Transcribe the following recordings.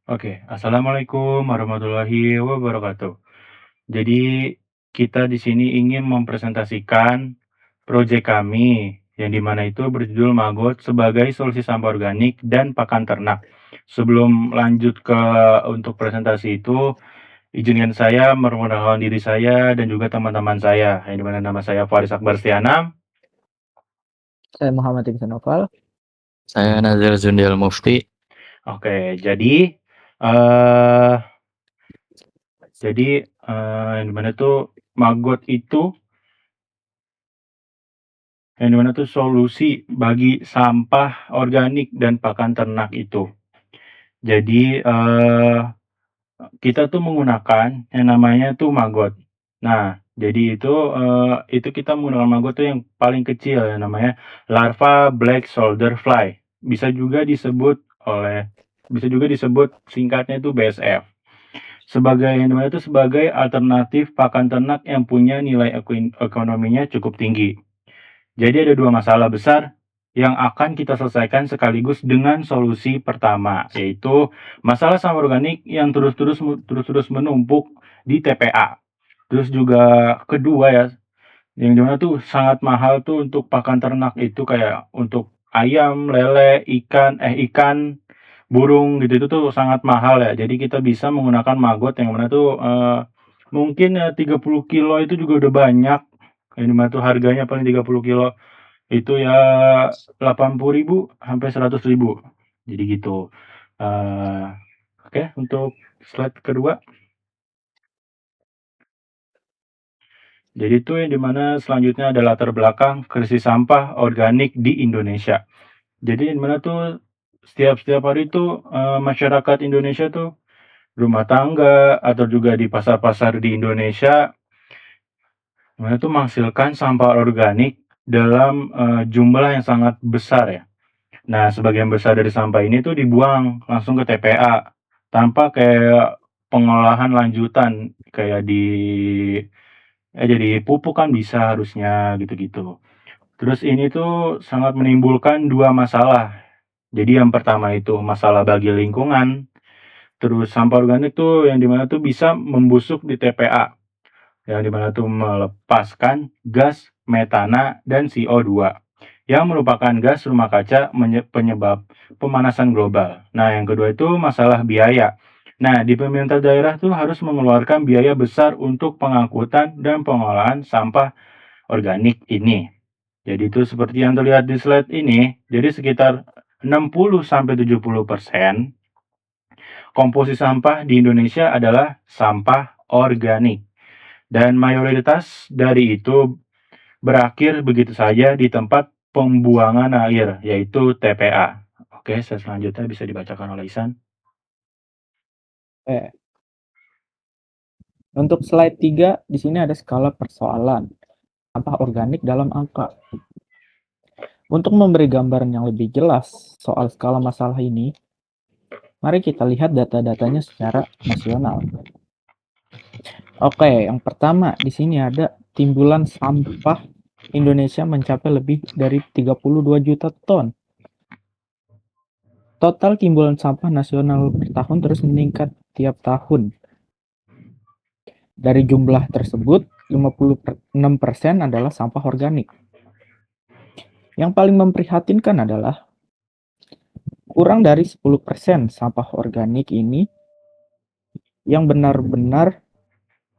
Oke, assalamualaikum warahmatullahi wabarakatuh. Jadi kita di sini ingin mempresentasikan proyek kami yang dimana itu berjudul Magot sebagai solusi sampah organik dan pakan ternak. Sebelum lanjut ke untuk presentasi itu, izinkan saya memperkenalkan diri saya dan juga teman-teman saya, yang dimana nama saya Faris Akbar Stiana. Saya Muhammad Ibn Noval. Saya Nazir Zundial Mufti. Oke, eh yang dimana tuh Magot itu yang dimana tuh solusi bagi sampah organik dan pakan ternak itu. Jadi kita tuh menggunakan yang namanya tuh maggot. Nah, jadi itu kita menggunakan maggot tuh yang paling kecil yang namanya larva black soldier fly. Bisa juga disebut singkatnya itu BSF. Sebagai yang dimana itu sebagai alternatif pakan ternak yang punya nilai ekonominya cukup tinggi. Jadi ada dua masalah besar yang akan kita selesaikan sekaligus dengan solusi pertama, yaitu masalah sampah organik yang terus-terus menumpuk di TPA. Terus juga kedua ya, yang dimana tuh sangat mahal tuh untuk pakan ternak itu kayak untuk ayam, lele, ikan, burung gitu itu tuh sangat mahal ya. Jadi kita bisa menggunakan maggot yang mana tuh mungkin ya 30 kilo itu juga udah banyak. Yang dimana tuh harganya paling 30 kilo itu ya 80.000 sampai 100.000. Jadi gitu. Oke, untuk slide kedua. Jadi itu yang dimana selanjutnya adalah latar belakang krisis sampah organik di Indonesia. Jadi dimana tuh setiap hari itu masyarakat Indonesia tuh rumah tangga atau juga di pasar-pasar di Indonesia dimana tuh menghasilkan sampah organik dalam jumlah yang sangat besar ya. Nah, sebagian besar dari sampah ini tuh dibuang langsung ke TPA tanpa kayak pengolahan lanjutan kayak jadi pupuk kan bisa harusnya gitu-gitu. Terus ini tuh sangat menimbulkan dua masalah. Jadi yang pertama itu masalah bagi lingkungan. Terus sampah organik tuh yang dimana tuh bisa membusuk di TPA. Yang dimana tuh melepaskan gas metana dan CO2 yang merupakan gas rumah kaca penyebab pemanasan global. Nah, yang kedua itu masalah biaya. Nah, di pemerintah daerah tuh harus mengeluarkan biaya besar untuk pengangkutan dan pengolahan sampah organik ini. Jadi itu seperti yang terlihat di slide ini, jadi sekitar 60-70% komposisi sampah di Indonesia adalah sampah organik. Dan mayoritas dari itu berakhir begitu saja di tempat pembuangan air, yaitu TPA. Oke, selanjutnya bisa dibacakan oleh Isan. Untuk slide 3, di sini ada skala persoalan sampah organik dalam angka. Untuk memberi gambaran yang lebih jelas soal skala masalah ini, mari kita lihat data-datanya secara nasional. Oke, yang pertama di sini ada timbulan sampah Indonesia mencapai lebih dari 32 juta ton. Total timbulan sampah nasional per tahun terus meningkat tiap tahun. Dari jumlah tersebut, 56% adalah sampah organik. Yang paling memprihatinkan adalah kurang dari 10% sampah organik ini yang benar-benar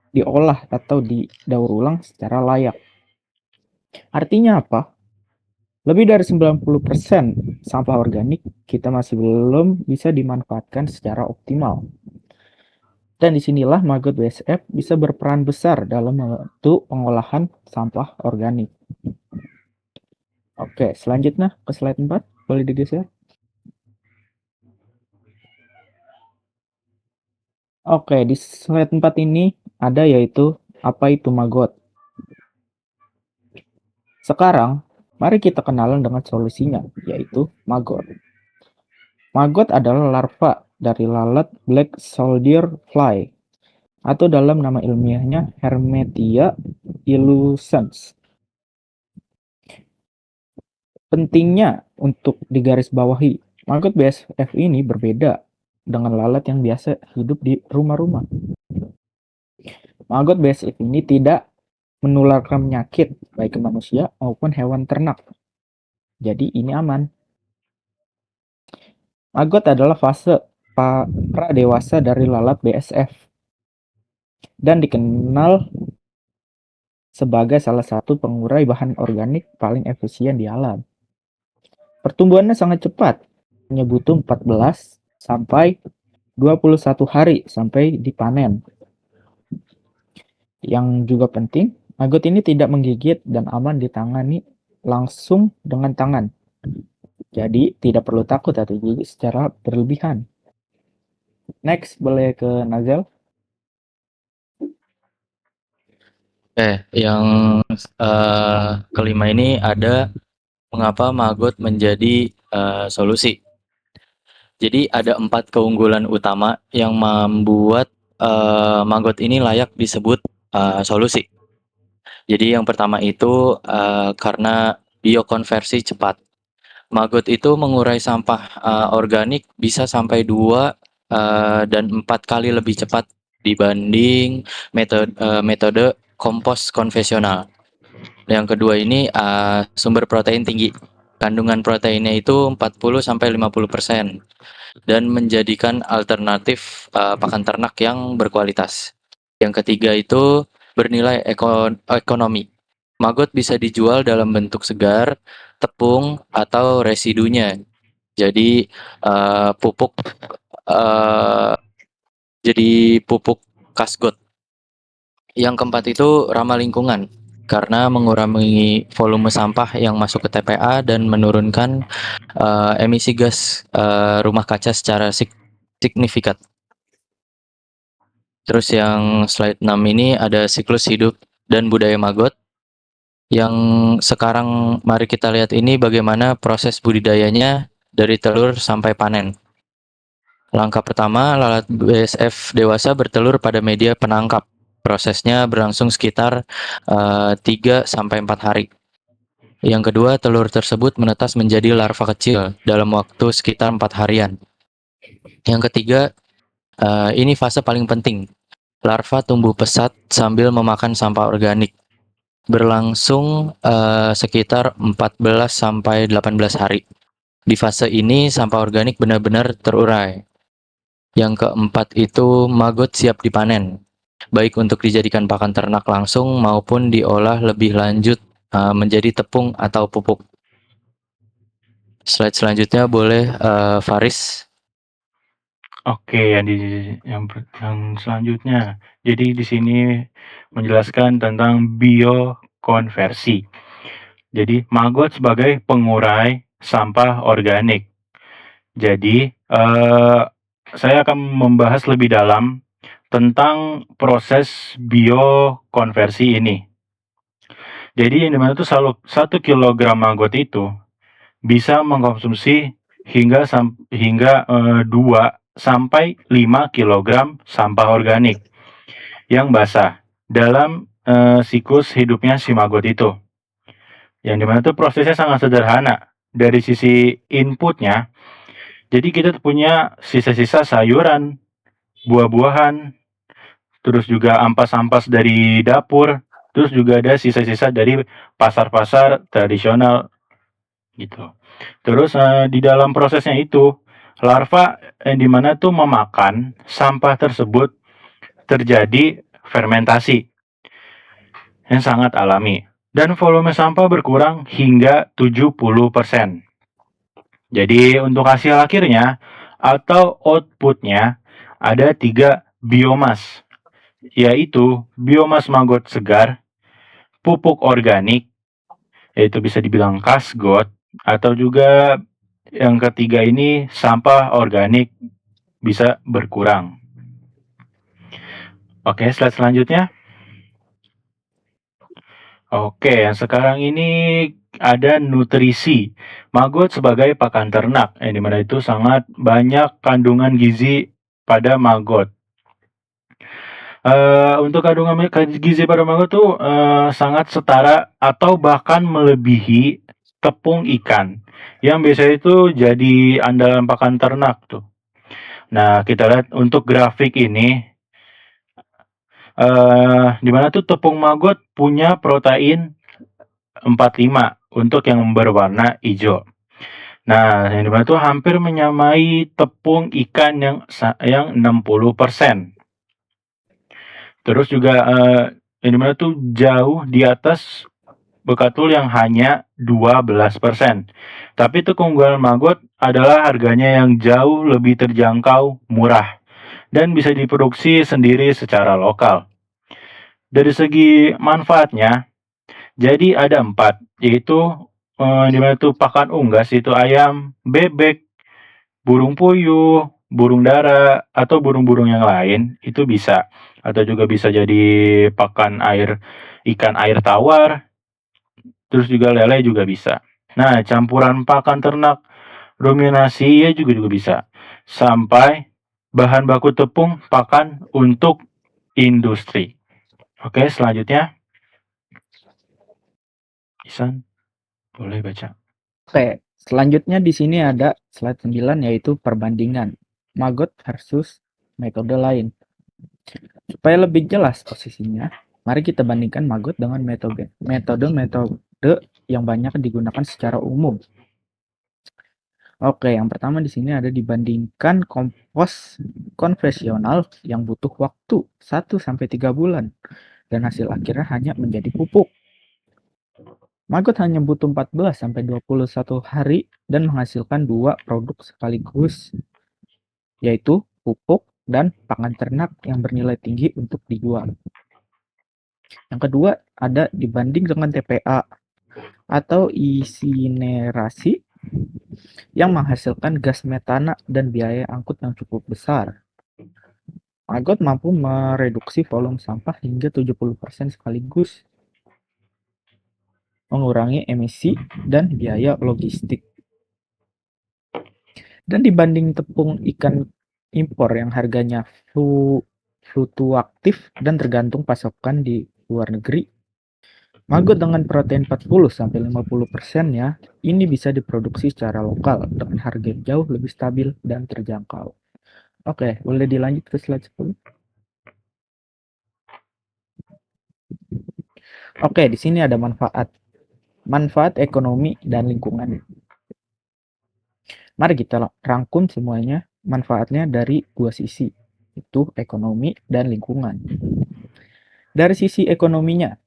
diolah atau didaur ulang secara layak. Artinya apa? Lebih dari 90% sampah organik kita masih belum bisa dimanfaatkan secara optimal. Dan disinilah Maggot BSF bisa berperan besar dalam membantu pengolahan sampah organik. Oke, selanjutnya ke slide 4. Boleh digeser? Oke, di slide 4 ini ada yaitu apa itu Maggot. Sekarang, mari kita kenalan dengan solusinya, yaitu Maggot. Maggot adalah larva dari lalat Black Soldier Fly, atau dalam nama ilmiahnya Hermetia illucens. Pentingnya untuk digarisbawahi, Maggot BSF ini berbeda dengan lalat yang biasa hidup di rumah-rumah. Maggot BSF ini tidak menularkan penyakit baik ke manusia maupun hewan ternak. Jadi ini aman. Maggot adalah fase pra dewasa dari lalat BSF dan dikenal sebagai salah satu pengurai bahan organik paling efisien di alam. Pertumbuhannya sangat cepat, hanya butuh 14 sampai 21 hari sampai dipanen. Yang juga penting, maggot ini tidak menggigit dan aman ditangani langsung dengan tangan. Jadi tidak perlu takut atau gigit secara berlebihan. Next, boleh ke Nazel. Yang kelima ini ada mengapa maggot menjadi solusi. Jadi ada 4 keunggulan utama yang membuat maggot ini layak disebut solusi. Jadi yang pertama itu karena biokonversi cepat. Maggot itu mengurai sampah organik bisa sampai 2 dan 4 kali lebih cepat dibanding metode kompos konvensional. Yang kedua ini sumber protein tinggi. Kandungan proteinnya itu 40 sampai 50% dan menjadikan alternatif pakan ternak yang berkualitas. Yang ketiga itu bernilai ekonomi. Maggot bisa dijual dalam bentuk segar, tepung, atau residunya. Jadi pupuk kasgot. Yang keempat itu ramah lingkungan karena mengurangi volume sampah yang masuk ke TPA dan menurunkan emisi gas rumah kaca secara signifikan. Terus yang slide 6 ini ada siklus hidup dan budaya maggot. Yang sekarang mari kita lihat ini bagaimana proses budidayanya dari telur sampai panen. Langkah pertama, lalat BSF dewasa bertelur pada media penangkap. Prosesnya berlangsung sekitar 3 sampai 4 hari. Yang kedua, telur tersebut menetas menjadi larva kecil dalam waktu sekitar 4 harian. Yang ketiga, ini fase paling penting. Larva tumbuh pesat sambil memakan sampah organik. Berlangsung sekitar 14 sampai 18 hari. Di fase ini sampah organik benar-benar terurai. Yang keempat itu maggot siap dipanen, baik untuk dijadikan pakan ternak langsung maupun diolah lebih lanjut menjadi tepung atau pupuk. Slide selanjutnya boleh Faris. Oke, yang selanjutnya. Jadi di sini menjelaskan tentang biokonversi. Jadi maggot sebagai pengurai sampah organik. Jadi saya akan membahas lebih dalam tentang proses biokonversi ini. Jadi yang dimana tuh 1 kilogram maggot itu bisa mengkonsumsi hingga 2 sampai 5 kilogram sampah organik yang basah dalam siklus hidupnya si maggot itu. Yang dimana tuh prosesnya sangat sederhana. Dari sisi inputnya, jadi kita punya sisa-sisa sayuran, buah-buahan, terus juga ampas-ampas dari dapur, terus juga ada sisa-sisa dari pasar-pasar tradisional gitu. Terus di dalam prosesnya itu, larva yang dimana tuh memakan sampah tersebut terjadi fermentasi yang sangat alami dan volume sampah berkurang hingga 70%. Jadi untuk hasil akhirnya atau outputnya ada 3 biomas, yaitu biomas maggot segar, pupuk organik, yaitu bisa dibilang kasgot, atau juga yang ketiga ini sampah organik bisa berkurang. Oke, slide selanjutnya. Oke, yang sekarang ini ada nutrisi. Maggot sebagai pakan ternak, yang dimana itu sangat banyak kandungan gizi pada maggot. Untuk kandungan gizi pada maggot tuh sangat setara atau bahkan melebihi tepung ikan, yang biasanya itu jadi andalan pakan ternak tuh. Nah, kita lihat untuk grafik ini, di mana tuh tepung maggot punya protein 45 untuk yang berwarna hijau. Nah, yang di mana tuh hampir menyamai tepung ikan yang 60%. Terus juga, yang di mana tuh jauh di atas bekatul yang hanya 12%. Tapi itu keunggulan maggot adalah harganya yang jauh lebih terjangkau, murah, dan bisa diproduksi sendiri secara lokal. Dari segi manfaatnya, jadi ada 4, yaitu, di mana tuh pakan unggas itu ayam, bebek, burung puyuh, burung dara, atau burung-burung yang lain itu bisa. Atau juga bisa jadi pakan ikan air tawar, terus juga lele juga bisa. Nah, campuran pakan ternak, ruminasi ya juga bisa. Sampai bahan baku tepung pakan untuk industri. Oke, selanjutnya. Isan, boleh baca. Oke, selanjutnya di sini ada slide 9 yaitu perbandingan maggot versus metode lain. Supaya lebih jelas posisinya, mari kita bandingkan maggot dengan metode yang banyak digunakan secara umum. Oke, yang pertama di sini ada dibandingkan kompos konvensional yang butuh waktu 1-3 bulan dan hasil akhirnya hanya menjadi pupuk. Maggot hanya butuh 14-21 hari dan menghasilkan 2 produk sekaligus, yaitu pupuk dan pakan ternak yang bernilai tinggi untuk dijual. Yang kedua ada dibanding dengan TPA atau insinerasi yang menghasilkan gas metana dan biaya angkut yang cukup besar. Maggot mampu mereduksi volume sampah hingga 70% sekaligus, mengurangi emisi dan biaya logistik. Dan dibanding tepung ikan impor yang harganya fluktuatif dan tergantung pasokan di luar negeri, maggot dengan protein 40-50%-nya ini bisa diproduksi secara lokal dengan harga jauh lebih stabil dan terjangkau. Oke, boleh dilanjut ke slide 10. Oke, di sini ada manfaat ekonomi dan lingkungan. Mari kita rangkum semuanya manfaatnya dari dua sisi, itu ekonomi dan lingkungan. Dari sisi ekonominya,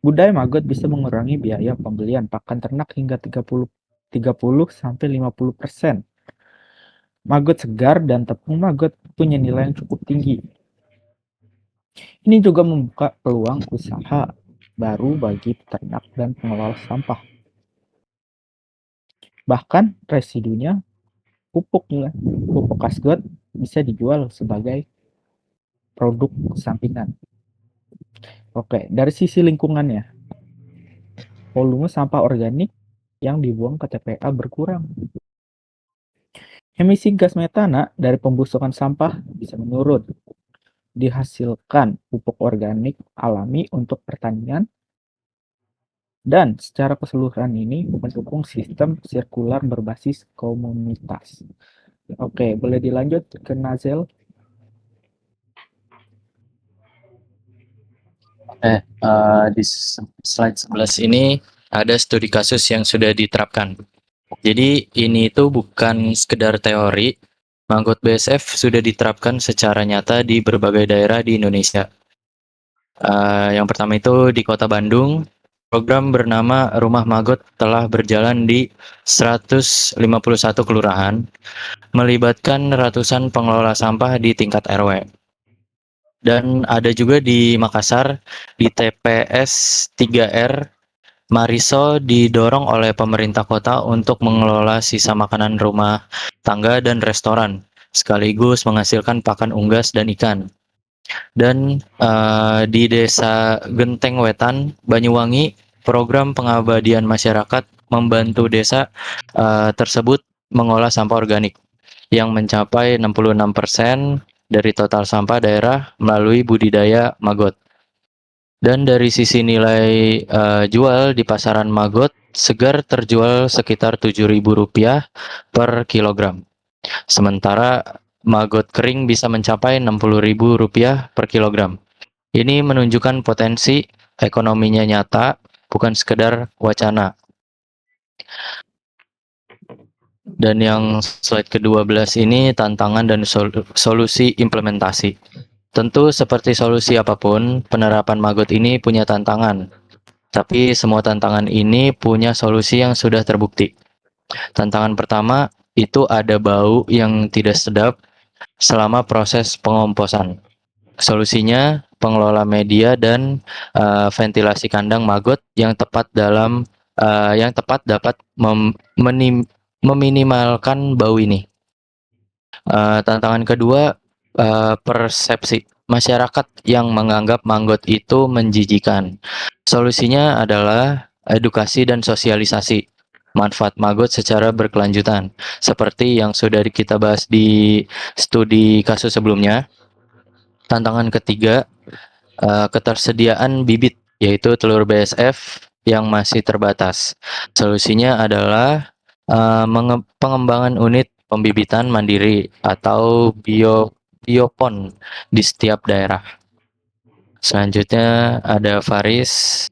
budaya maggot bisa mengurangi biaya pembelian pakan ternak hingga 30-50%. Maggot segar dan tepung maggot punya nilai yang cukup tinggi. Ini juga membuka peluang usaha baru bagi peternak dan pengelola sampah. Bahkan residunya pupuk kasgot bisa dijual sebagai produk sampingan. Oke, dari sisi lingkungannya, volume sampah organik yang dibuang ke TPA berkurang. Emisi gas metana dari pembusukan sampah bisa menurun. Dihasilkan pupuk organik alami untuk pertanian, dan secara keseluruhan ini mendukung sistem sirkular berbasis komunitas. Oke, boleh dilanjut ke Nazel. Di slide 11 ini ada studi kasus yang sudah diterapkan. Jadi ini itu bukan sekedar teori, maggot BSF sudah diterapkan secara nyata di berbagai daerah di Indonesia. Yang pertama itu di Kota Bandung, program bernama Rumah Maggot telah berjalan di 151 kelurahan, melibatkan ratusan pengelola sampah di tingkat RW. Dan ada juga di Makassar, di TPS 3R, Mariso didorong oleh pemerintah kota untuk mengelola sisa makanan rumah tangga dan restoran, sekaligus menghasilkan pakan unggas dan ikan. Dan di Desa Genteng Wetan, Banyuwangi, program pengabdian masyarakat membantu desa tersebut mengolah sampah organik yang mencapai 66% dari total sampah daerah melalui budidaya maggot. Dan dari sisi nilai jual di pasaran maggot, segar terjual sekitar Rp7.000 per kilogram. Sementara maggot kering bisa mencapai Rp60.000 per kilogram. Ini menunjukkan potensi ekonominya nyata, bukan sekedar wacana. Dan yang slide ke-12 ini tantangan dan solusi implementasi. Tentu seperti solusi apapun, penerapan maggot ini punya tantangan. Tapi semua tantangan ini punya solusi yang sudah terbukti. Tantangan pertama itu ada bau yang tidak sedap selama proses pengomposan. Solusinya pengelola media dan ventilasi kandang maggot yang tepat dapat meminimalkan bau ini. Tantangan kedua, persepsi masyarakat yang menganggap maggot itu menjijikan. Solusinya adalah edukasi dan sosialisasi manfaat maggot secara berkelanjutan, seperti yang sudah kita bahas di studi kasus sebelumnya. Tantangan ketiga, ketersediaan bibit, yaitu telur BSF yang masih terbatas. Solusinya adalah pengembangan unit pembibitan mandiri atau biopon di setiap daerah. Selanjutnya ada Faris.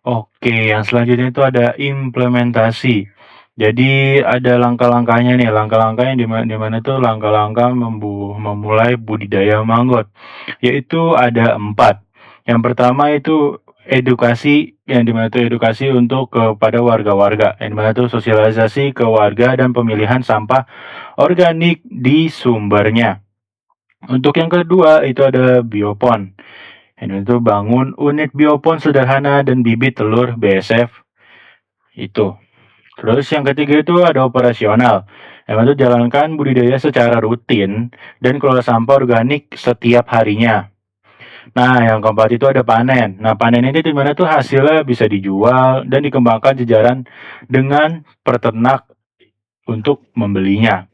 Oke, yang selanjutnya itu ada implementasi. Jadi ada langkah-langkahnya nih, langkah-langkahnya di mana tuh langkah-langkah memulai budidaya maggot, yaitu ada 4. Yang pertama itu edukasi, yang di mana tuh edukasi untuk kepada warga-warga, yang di mana tuh sosialisasi ke warga dan pemilihan sampah organik di sumbernya. Untuk yang kedua itu ada biopon. Ini tuh bangun unit biopon sederhana dan bibit telur BSF itu. Terus yang ketiga itu ada operasional. Yang itu jalankan budidaya secara rutin dan kelola sampah organik setiap harinya. Nah, yang keempat itu ada panen. Nah, panen ini di mana tuh hasilnya bisa dijual dan dikembangkan jajaran dengan peternak untuk membelinya.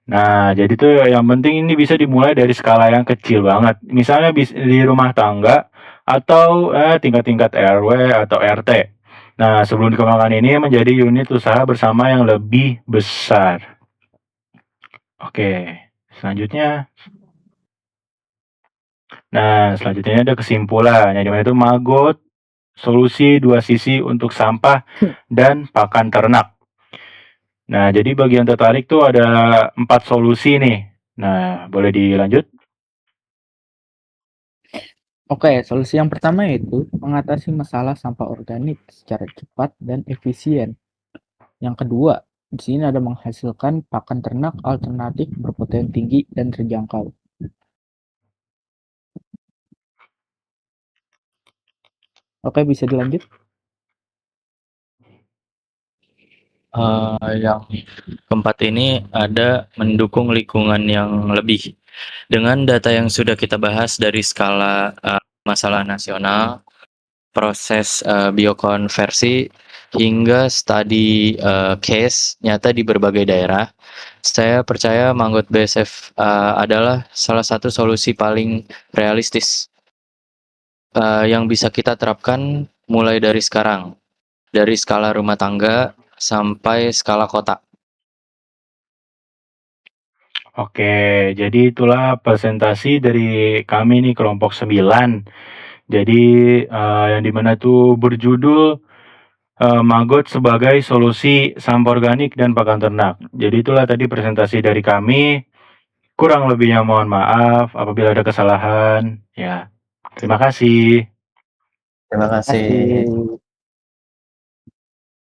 Nah, jadi tuh yang penting ini bisa dimulai dari skala yang kecil banget. Misalnya di rumah tangga atau tingkat-tingkat RW atau RT. Nah, sebelum dikembangkan ini menjadi unit usaha bersama yang lebih besar. Oke, selanjutnya. Nah, selanjutnya ada kesimpulan. Yang dimana itu maggot, solusi dua sisi untuk sampah dan pakan ternak. Nah, jadi bagi yang tertarik tuh ada 4 solusi nih. Nah, boleh dilanjut? Oke, solusi yang pertama yaitu mengatasi masalah sampah organik secara cepat dan efisien. Yang kedua, di sini ada menghasilkan pakan ternak alternatif berprotein tinggi dan terjangkau. Oke, bisa dilanjut? Yang keempat ini ada mendukung lingkungan yang lebih. Dengan data yang sudah kita bahas dari skala masalah nasional, proses biokonversi, hingga studi case nyata di berbagai daerah, saya percaya maggot BSF adalah salah satu solusi paling realistis yang bisa kita terapkan mulai dari sekarang, dari skala rumah tangga sampai skala kota. Oke, jadi itulah presentasi dari kami nih kelompok 9. Jadi yang dimana tuh berjudul maggot sebagai solusi sampah organik dan pakan ternak. Jadi itulah tadi presentasi dari kami. Kurang lebihnya mohon maaf apabila ada kesalahan. Ya, terima kasih. Terima kasih. Kasih.